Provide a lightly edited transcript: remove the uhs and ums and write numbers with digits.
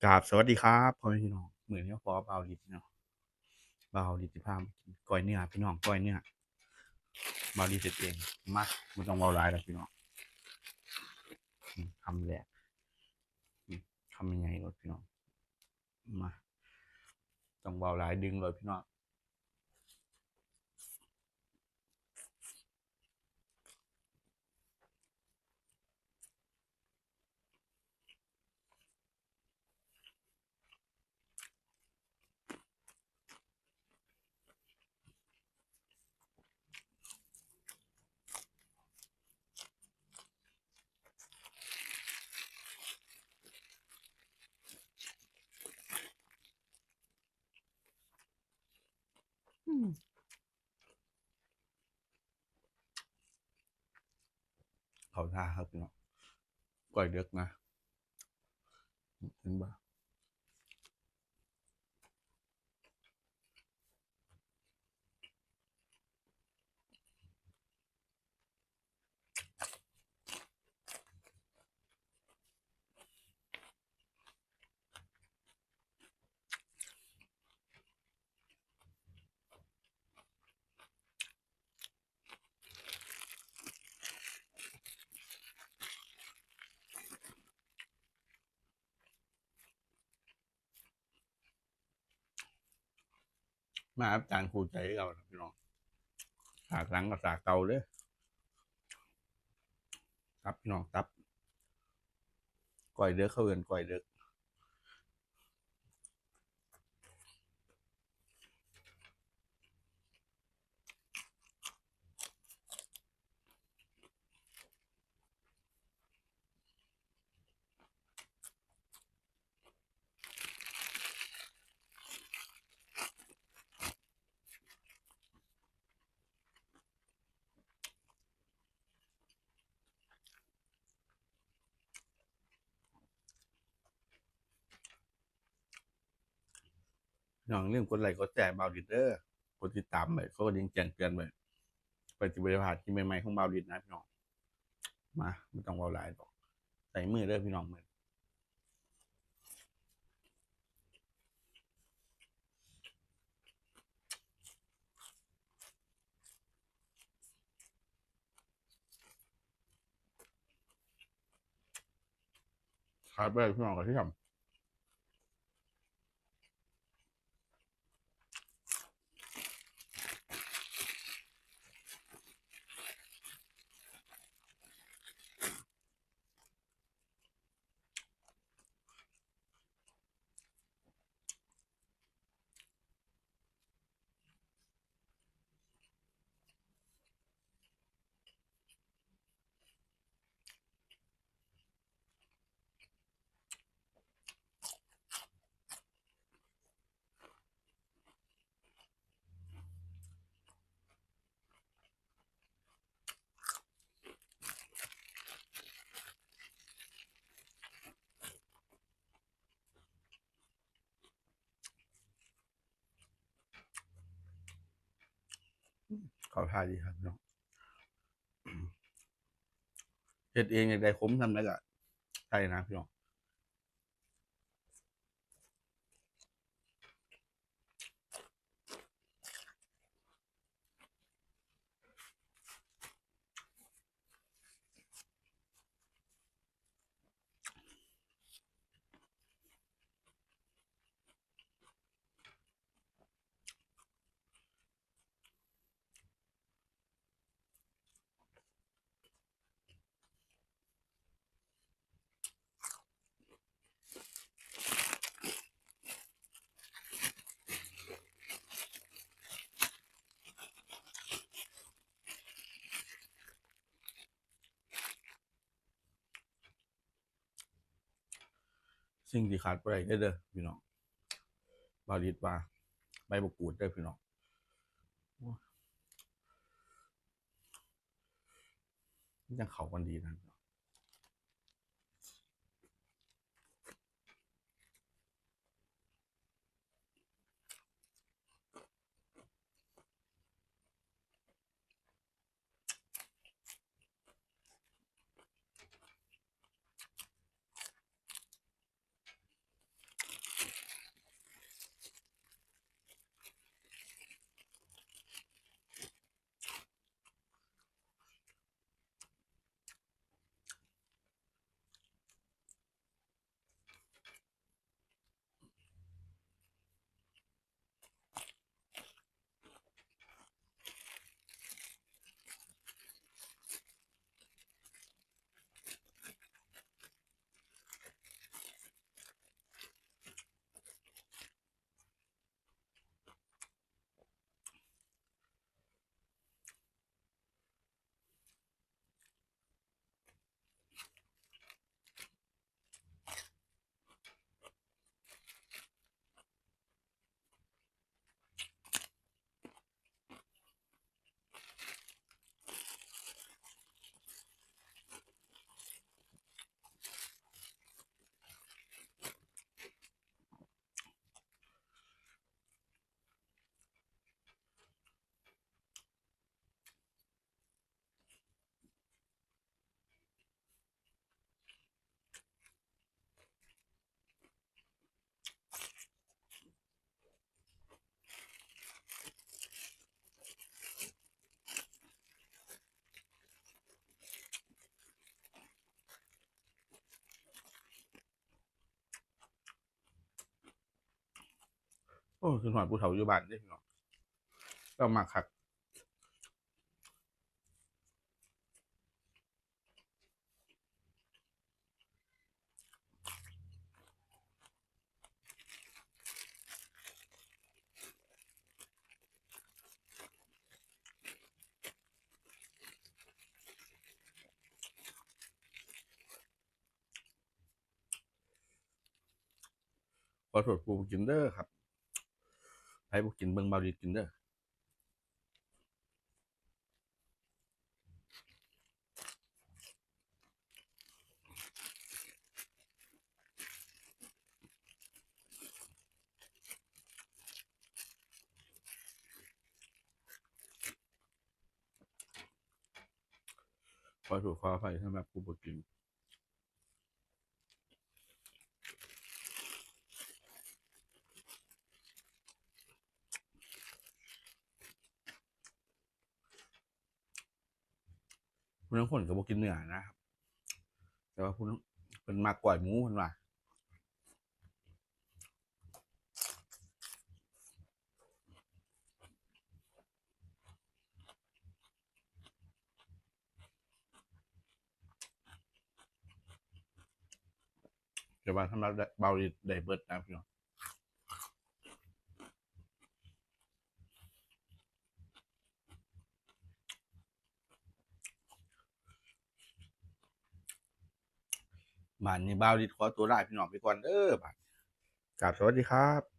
กราบสวัสดีครับพ่อแม่พี่น้องเหมือนกับพอเบาลิดเนาะเบาลิดสิพามากินก้อยเนื้อพี่น้องก้อยเนื้อเบาลิดเสร็จเองมาไม่ต้องเบาหลายแล้วพี่น้องคำแรกคำยังไงรถพี่น้องมาต้องเบาหลายดึงเลยพี่น้องเขาท่าครับพี่น้องก้อยเด็กนะเห็นบ่มาอาจารย์ครูใจเราพี่น้องสากหลังกับสากเตาเลยตับพี่น้องตับก้อยเด็กเขาเอินก้อยเด็กพี่น้องเรื่องกดไลค์กดแชร์เบาลิดเดอร์กดติดตามไปเขาก็ยิงแจ้งเตือนไปไปฏิบัติภารที่ใหม่ๆของเบาลิดนะพี่น้องมาไม่ต้องเบาหลายหรอกใส่มือเด้อพี่น้องมือ ขาดไปพี่น้องกับที่ทำเขาทายดีครับพี่น้องเฮ็ดเองอย่างใดผมทำได้ก็ใช่นะพี่น้องสิ่งที่ขาดไปได้เด้อพี่น้องบาลิดว่าใบมะกรูดเด้อพี่น้องยังเขากันดีนะ โอ้คือหอยผู้เฒ่าอยู่บ้านเด้พี่น้องก็มาคักขอโทษผู้บ่กินเด้อครับไผบ่กินเบิ่งเบาดีกินเด้อขอโทษขออภัยสำหรับผู้บ่กินผู้ลางคนก็บ่กินเนื้อนะครับแต่ว่าผู้ลางเพิ่นมักก้อยหมูเพิ่นว่าแต่ว่าสำหรับเบาดีได้เบิดนะพี่น้องบ้านนี้เบาดีขอตัวลาพี่น้องไปก่อนเด้อบาดกราบสวัสดีครับ